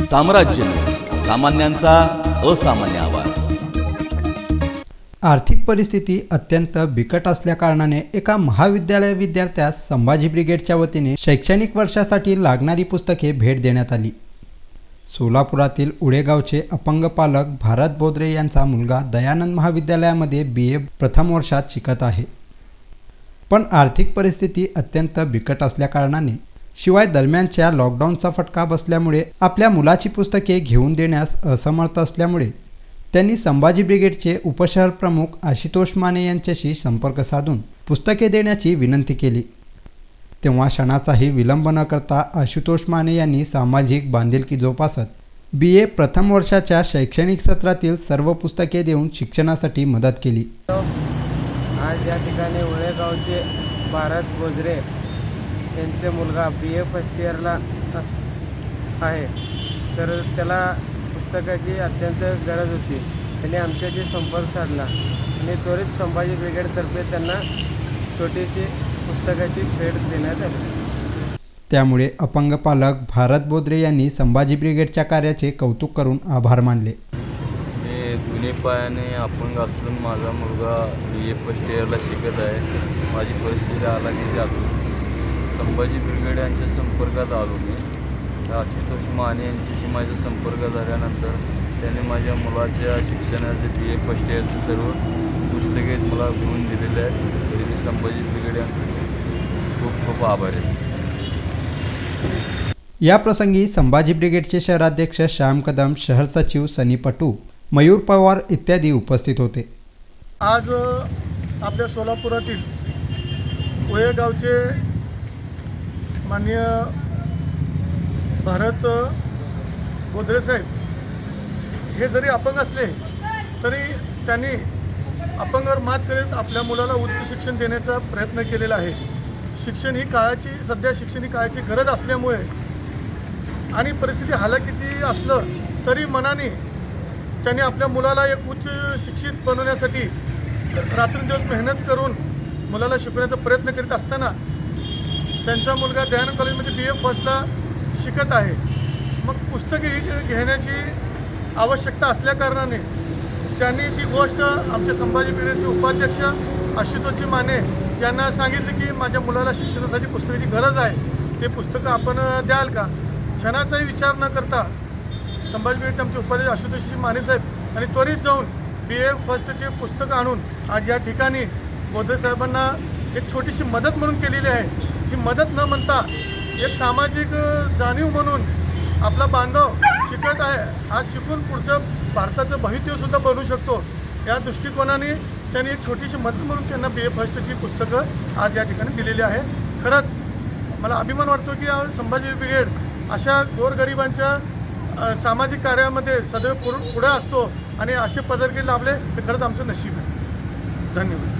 साम्राज्य न्यूज, सामान्यांचा असामान्य आवाज। आर्थिक परिस्थिती अत्यंत बिकट असल्याकारणाने एका महाविद्यालय विद्यार्थ्यास संभाजी ब्रिगेडच्या वतीने शैक्षणिक वर्षासाठी लागणारी पुस्तके भेट देण्यात आली। सोलापुरातील उडेगावचे अपंग पालक भारत बोद्रे यांचा मुलगा दयानंद महाविद्यालयामध्ये BA प्रथम वर्षात शिकत आहे, पण आर्थिक परिस्थिती अत्यंत बिकट असल्याकारणाने शिवाय दरम्यानच्या लॉकडाऊनचा फटका बसल्यामुळे आपल्या मुलाची पुस्तके घेऊन देण्यास असमर्थ असल्यामुळे त्यांनी संभाजी ब्रिगेडचे उपशहर प्रमुख आशुतोष माने यांच्याशी संपर्क साधून पुस्तके देण्याची विनंती केली। तेव्हा क्षणाचाही विलंब न करता आशुतोष माने यांनी सामाजिक बांधिलकी जोपासत BA प्रथम वर्षाच्या शैक्षणिक सत्रातील सर्व पुस्तके देऊन शिक्षणासाठी मदत केली। आज या ठिकाणी उळेगावचे भारत बोजरे यांचे मुलगा BA फर्स्ट इयरला आहे, तर त्याला पुस्तकाची अत्यंत गरज होती। त्यांनी आमच्याशी संपर्क साधला आणि त्वरित संभाजी ब्रिगेडतर्फे त्यांना छोटीशी पुस्तकाची भेट देण्यात आली। त्यामुळे अपंग पालक भारत बोद्रे यांनी संभाजी ब्रिगेडच्या कार्याचे कौतुक करून आभार मानले। मी दोन्ही पायाने अपंग असून माझा मुलगा BA फर्स्ट इयरला शिकत आहे। माझी परिस्थिती हालाकीची असून संभाजी ब्रिगेड यांच्या संपर्कात आलो मी। आशुतोष माने यांच्याशी माझा संपर्क झाल्यानंतर त्यांनी माझ्या मुलाच्या शिक्षणाचे BA फर्स्ट इयरचे सर्व पुस्तके मला घेऊन दिलेले आहेत। तरी मी संभाजी ब्रिगेड यांचे खूप खूप आभारी आहे। या प्रसंगी संभाजी ब्रिगेडचे शहराध्यक्ष श्याम कदम, शहर सचिव सनी पटू, मयूर पवार इत्यादी उपस्थित होते। आज आपल्या सोलापुरातील उळेगावचे माननीय भारत बोद्रे साहेब हे जरी अपंग असले तरी त्यांनी अपंगावर मात करीत आपल्या मुलाला उच्च शिक्षण देण्याचा प्रयत्न केलेला आहे। शिक्षण ही काळाची सध्या शिक्षण ही काळाची गरज असल्यामुळे आणि परिस्थिती हालाकीची असलं तरी मनाने त्यांनी आपल्या मुलाला एक उच्च शिक्षित बनवण्यासाठी रात्रंदिवस मेहनत करून मुलाला शिकवण्याचा प्रयत्न करीत असताना त्यांचा मुलगा दयानंद कॉलेजमध्ये BA फर्स्टला शिकत आहे। मग पुस्तके घेण्याची आवश्यकता असल्याकारणाने त्यांनी ती गोष्ट आमचे संभाजी ब्रिगेडचे उपाध्यक्ष आशुतोषजी माने यांना सांगितलं की माझ्या मुलाला शिक्षणासाठी पुस्तकाची गरज आहे, ते पुस्तकं आपण द्याल का। क्षणाचाही विचार न करता संभाजी ब्रिगेडचे आमचे उपाध्यक्ष आशुतोषजी माने साहेब आणि त्वरित जाऊन BA फर्स्टचे पुस्तकं आणून आज या ठिकाणी बोद्रे साहेबांना एक छोटीशी मदत म्हणून केलेली आहे। ही मदत न म्हणता एक सामाजिक जाणीव म्हणून आपला बांधव शिकत आहे, आज शिकून पुढचं भारताचं भवितव्यसुद्धा बनू शकतो, या दृष्टिकोनाने त्यांनी एक छोटीशी मदत म्हणून त्यांना BA फर्स्टची पुस्तकं आज या ठिकाणी दिलेली आहे। खरंच मला अभिमान वाटतो की संभाजी ब्रिगेड अशा गोरगरिबांच्या सामाजिक कार्यामध्ये सदैव पुढे असतो आणि असे पदरकी लाभले हे खरंच आमचं नशीब आहे। धन्यवाद।